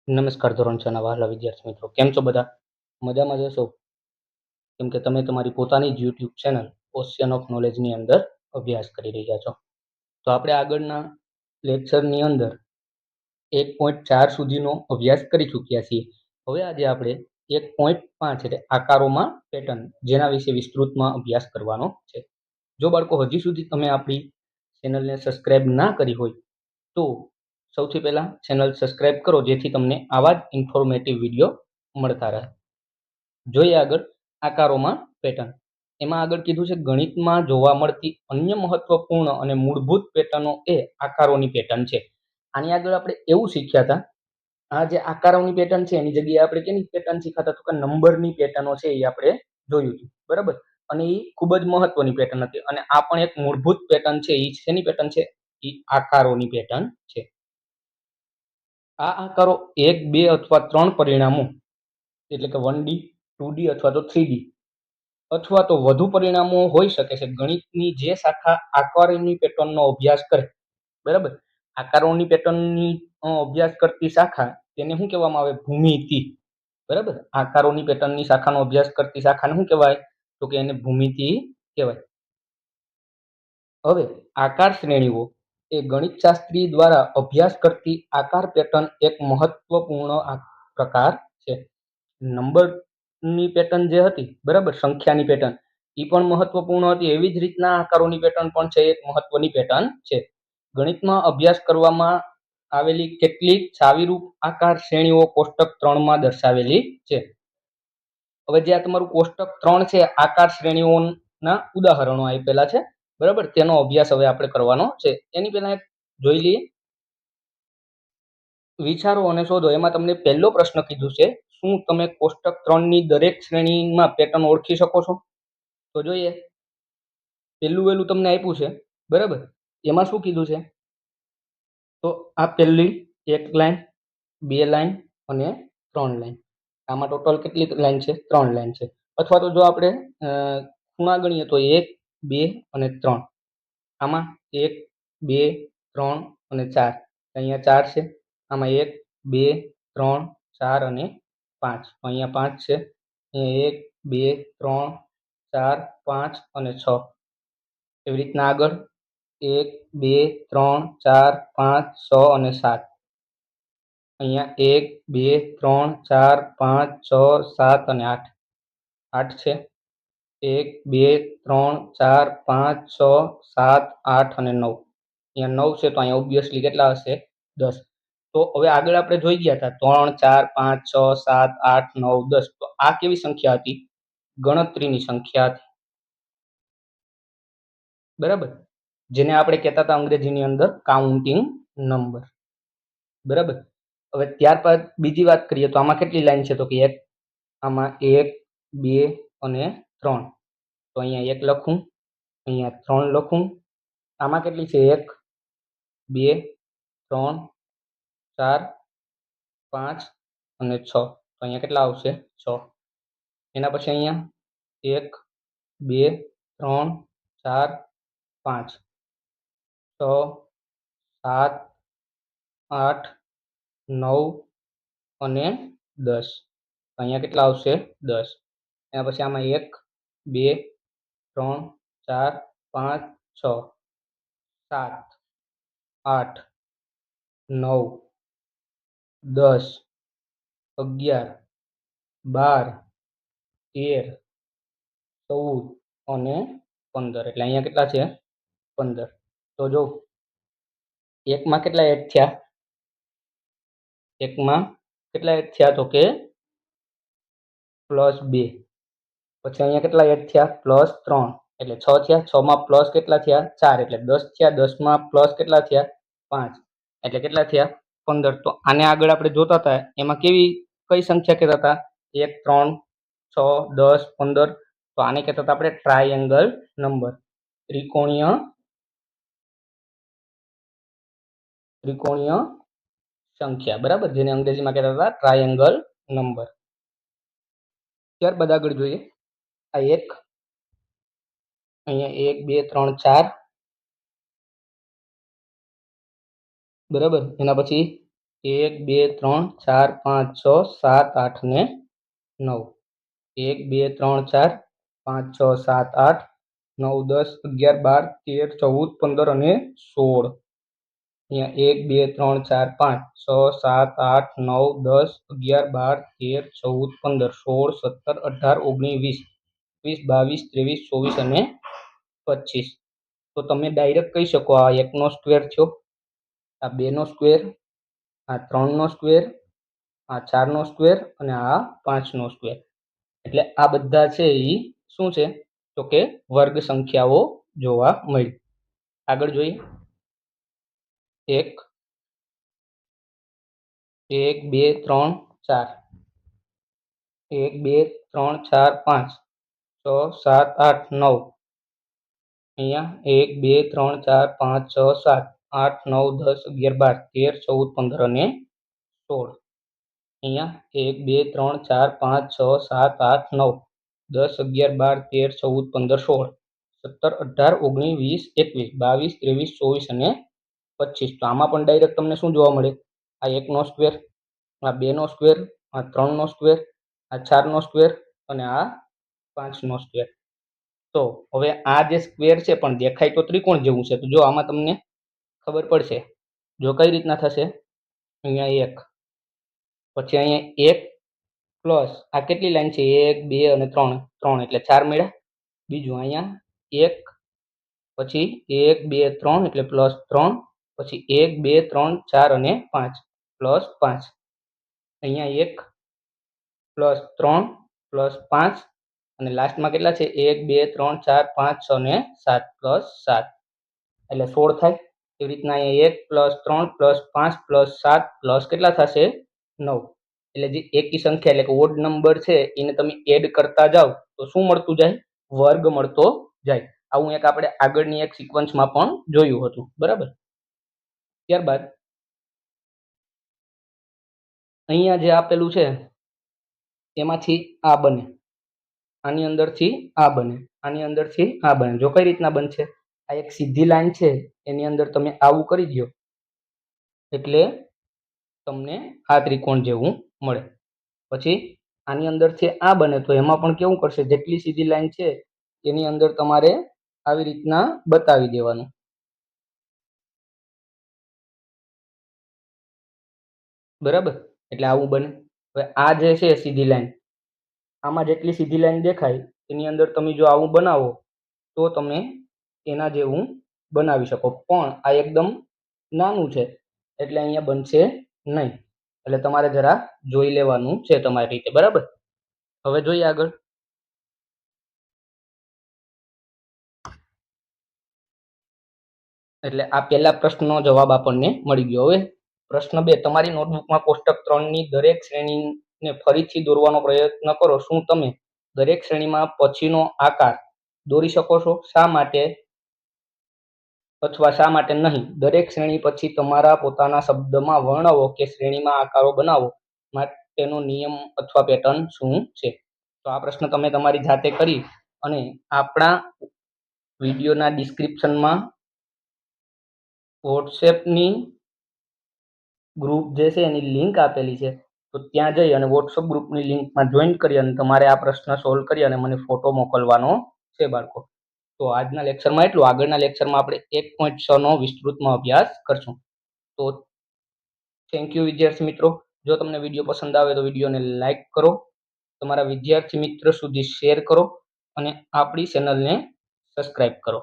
નમસ્કાર ધોરણ 6 ના વહાલા વિદ્યાર્થી મિત્રો, કેમ છો બધા? મજામાં જ હશો? કેમ કે તમે તમારી પોતાની જ યુટ્યુબ ચેનલ ઓશિયન ઓફ નોલેજની અંદર અભ્યાસ કરી રહ્યા છો. તો આપણે આગળના લેક્ચરની અંદર 1.4 સુધીનો અભ્યાસ કરી ચૂક્યા છીએ. હવે આજે આપણે 1.5 એટલે આકારોમાં પેટર્ન, જેના વિશે વિસ્તૃતમાં અભ્યાસ કરવાનો છે. જો બાળકો હજી સુધી તમે આપણી ચેનલને સબસ્ક્રાઇબ ના કરી હોય તો સૌથી પહેલા ચેનલ સબસ્ક્રાઇબ કરો, જેથી તમને આવા જ ઇન્ફોર્મેટિવ વિડીયો મળતા રહે. જોઈએ આગળ આકારોમાં પેટર્ન. એમાં આગળ કીધું છે, ગણિતમાં જોવા મળતી અન્ય મહત્વપૂર્ણ અને મૂળભૂત પેટર્નો એ આકારોની પેટર્ન છે. આની આગળ આપણે એવું શીખ્યા હતા, આ જે આકારોની પેટર્ન છે એની જગ્યાએ આપણે કેની પેટર્ન શીખ્યા હતા? તો કે નંબરની પેટર્નો છે એ આપણે જોયું હતું, બરાબર. અને એ ખૂબ જ મહત્વની પેટર્ન હતી. અને આ પણ એક મૂળભૂત પેટર્ન છે. એ શેની પેટર્ન છે? એ આકારોની પેટર્ન છે. આ આકારો 1, 2 અથવા 3 પરિમાણો એટલે કે 1D, 2D અથવા તો 3D અથવા તો વધુ પરિમાણો હોઈ શકે છે. ગણિતની જે શાખા આકારોની પેટર્નનો અભ્યાસ કરે, બરાબર, આકારોની પેટર્નની અભ્યાસ કરતી શાખા તેને શું કહેવામાં આવે? ભૂમિતિ. બરાબર, આકારોની પેટર્નની શાખાનો અભ્યાસ કરતી શાખાને શું કહેવાય? તો કે એને ભૂમિતિ કહેવાય. હવે આકાર શ્રેણીઓ એ ગણિતશાસ્ત્રી દ્વારા અભ્યાસ કરતી આકાર પેટર્ન એક મહત્વપૂર્ણ પ્રકાર છે. નંબરની પેટર્ન જે હતી, બરાબર, સંખ્યાની પેટર્ન, એ પણ મહત્વપૂર્ણ હતી. એવી જ રીતના આકારોની પેટર્ન પણ છે, એક મહત્વની પેટર્ન છે. ગણિતમાં અભ્યાસ કરવામાં આવેલી કેટલીક ચાવીરૂપ આકાર શ્રેણીઓ કોષ્ટક 3માં દર્શાવેલી છે. હવે જે આ તમારું કોષ્ટક 3 છે, આકાર શ્રેણીઓના ઉદાહરણો આપેલા છે, બરાબર. તેનો અભ્યાસ હવે આપણે કરવાનો છે. એની પહેલા જોઈ લઈએ વિચારો અને શોધો. એમાં તમને પહેલો પ્રશ્ન કીધું છે, શું તમે કોષ્ટક 3ની દરેક શ્રેણીમાં પેટર્ન ઓળખી શકો છો? તો જોઈએ, પહેલું તમને આપ્યું છે, બરાબર. એમાં શું કીધું છે? તો આ પહેલી એક લાઈન, 2 લાઈન અને 3 લાઈન. આમાં ટોટલ કેટલી લાઈન છે? 3 લાઈન છે. અથવા તો જો આપણે ખૂણા ગણીએ તો 1, 2 અને 3. આમાં 1, 2, 3 અને 4. અહીંયા 4 છે. આમાં 1, 2, 3, 4 અને 5. અહીંયા 5 છે. અહીંયા 1, 2, 3, 4, 5 અને 6. એવી રીતના આગળ 1, 2, 3, 4, 5, 6 અને 7. અહીંયા 1, 2, 3, 4, 5, 6, 7 અને 8. 8 છે. 1, 2, 3, 4, 5, 6, 7, 8 અને 9. અહીંયા 9 છે, તો અહીંયા ઓબ્વિયસલી કેટલા હશે? 10. તો હવે આગળ આપણે જોઈ ગયા હતા 3, 4, 5, 6, 7, 8, 9, 10. તો આ કેવી સંખ્યા હતી? ગણતરીની સંખ્યા હતી, બરાબર, જેને આપણે કહેતા હતા અંગ્રેજીની અંદર કાઉન્ટિંગ નંબર, બરાબર. હવે ત્યારબાદ બીજી વાત કરીએ તો આમાં કેટલી લાઈન છે? તો કે એક. આમાં 1, 2 અને 3. તો અહીંયા 1 લખું, અહીંયા 3 લખું. આમાં કેટલી છે? 1, 2, 3, 4, 5 અને 6. તો અહીંયા કેટલા આવશે? 6. એના પછી અહીંયા 1, 2, 3, 4, 5, 6, 7, 8, 9 અને 10. અહીંયા કેટલા આવશે? 10. એના પછી આમાં 1, 2, 3, 4, 5, 6, 7, 8, 9, 10, 11, 12, 13, 14 અને 15. એટલે અહીંયા કેટલા છે? 15. તો જો એકમાં કેટલા એડ થયા? એકમાં કેટલા એડ થયા? તો કે +2. પછી અહીંયા કેટલા એડ થયા? +3. એટલે 6 થયા. 6 માં પ્લસ કેટલા થયા? 4. એટલે 10 થયા. 10 માં પ્લસ કેટલા થયા? 5. એટલે કેટલા થયા? 15. તો આને આગળ આપણે જોતા હતા એમાં કઈ સંખ્યા કહેતા હતા? 1, 3, 6, 10, 15. તો આને કહેતા હતા આપણે ટ્રાયેંગલ નંબર, ત્રિકોણીય સંખ્યા, બરાબર, જેને અંગ્રેજીમાં કહેતા હતા ટ્રાયેંગલ નંબર. ત્યારબાદ આગળ જોઈએ, આ 1, અહીંયા 1, 2, 3, 4, બરાબર. એના પછી 1 2 3 4 5 6 7 8 ને 9. 1 2 3 4 5 6 7 8 9 10 11 12 13 14 15 અને 16. અહીંયા 1 2 3 4 5 6 7 8 9 10 11 12 13 14 15 16 17 18 19 20 22 23 24 અને 25. તો તમે ડાયરેક્ટ કહી શકો આ 1 નો સ્ક્વેર થયો, આ 2 નો સ્ક્વેર, આ 3 નો સ્ક્વેર, આ 4 નો સ્ક્વેર અને આ 5 નો સ્ક્વેર. એટલે આ બધા છે એ શું છે તો કે વર્ગ સંખ્યાઓ જોવા મળી. આગળ જોઈએ. 1 1 2 3 4 1 2 3 4 5 6 7 8 9. અહીંયા 1 2 3 4 5 6 7 8 9 10 11 12 13 14 15 અને 16. અહીંયા 1 2 3 4 5 6 7 8 9 10 11 12 13 14 15 16 17 18 19 20 21 22 23 24 અને 25. તો આમાં પણ ડાયરેક્ટ તમને શું જોવા મળે? આ 1 નો સ્ક્વેર, આ 2 નો સ્ક્વેર, આ 3 નો સ્ક્વેર, આ 4 નો સ્ક્વેર અને આ 5 નો સ્ક્વેર. તો હવે આ જે સ્ક્વેર છે પણ દેખાય તો ત્રિકોણ જેવું છે. તો જો આમાં તમને ખબર પડશે. જો કઈ રીતના થશે, અહીંયા 1, પછી અહીંયા 1 પ્લસ આ કેટલી લાઈન છે? 1 2 અને 3 3 એટલે 4 મળ્યા. બીજું અહીંયા 1 પછી 1 2 3 એટલે પ્લસ 3, પછી 1 2 3 4 અને 5 પ્લસ 5. અહીંયા 1 પ્લસ 3 પ્લસ 5 અને લાસ્ટમાં કેટલા છે? 1 2 3 4 5 6 અને 7 પ્લસ 7 એટલે 16 થાય. એવી રીતના અહીંયા 1 પ્લસ 3 પ્લસ 5 પ્લસ 7 પ્લસ કેટલા થશે? 9. એટલે જે એકી સંખ્યા એટલે કે ઓડ નંબર છે એને તમે એડ કરતા જાઓ તો શું મળતું જાય? વર્ગ મળતો જાય. આવું એક આપણે આગળની એક સિક્વન્સમાં પણ જોયું હતું. બરાબર. ત્યારબાદ અહીંયા જે આપેલું છે એમાંથી આ બને, આની અંદરથી આ બને, આની અંદરથી આ બને. જો કઈ રીતના બનશે? આ એક સીધી લાઈન છે એની અંદર તમે આવું કરી દો એટલે તમને આ ત્રિકોણ જેવું મળે. પછી આની અંદરથી આ બને તો એમાં પણ કેવું કરશે? જેટલી સીધી લાઈન છે એની અંદર તમારે આવી રીતના બતાવી દેવાનું. બરાબર. એટલે આવું બને. હવે આ જે છે સીધી લાઈન, આમાં જેટલી સીધી લાઈન દેખાય એની અંદર તમે જો આવું બનાવો તો તમે એના જેવું બનાવી શકો. પણ આ એકદમ નાનું છે એટલે અહીંયા બનશે નહીં. એટલે તમારે જરા જોઈ લેવાનું છે તમારી રીતે. બરાબર. હવે જોઈએ આગળ. એટલે આ પહેલા પ્રશ્નનો જવાબ આપણને મળી ગયો. હવે પ્રશ્ન 2, તમારી નોટબુકમાં કોષ્ટક 3 ની દરેક શ્રેણીને ફરીથી દોરવાનો પ્રયત્ન કરો. શું તમે દરેક શ્રેણીમાં પછીનો આકાર દોરી શકો છો? શા માટે અથવા શા માટે નહીં? દરેક શ્રેણી પછી તમારા પોતાના શબ્દમાં વર્ણવો કે શ્રેણીમાં આકારો બનાવો માટેનો નિયમ અથવા પેટર્ન શું છે? તો આ પ્રશ્ન તમે તમારી જાતે કરી અને આપણા વિડીયોના ડિસ્ક્રિપ્શનમાં વોટ્સએપની ગ્રુપ જે છે એની લિંક આપેલી છે. તો ત્યાં જઈ અને વોટ્સએપ ગ્રુપની લિંકમાં જોઈન કરી અને તમારે આ પ્રશ્ન સોલ્વ કરી અને મને ફોટો મોકલવાનો છે બાળકો. તો આજના લેક્ચરમાં એટલું. આગળના લેક્ચરમાં આપણે 1.6 નો વિસ્તૃતમાં અભ્યાસ કરશું. તો થેન્ક યુ વિદ્યાર્થી મિત્રો. જો તમને વિડીયો પસંદ આવે તો વિડીયોને લાઈક કરો, તમારા વિદ્યાર્થી મિત્ર સુધી શેર કરો અને આપણી ચેનલને સબસ્ક્રાઈબ કરો.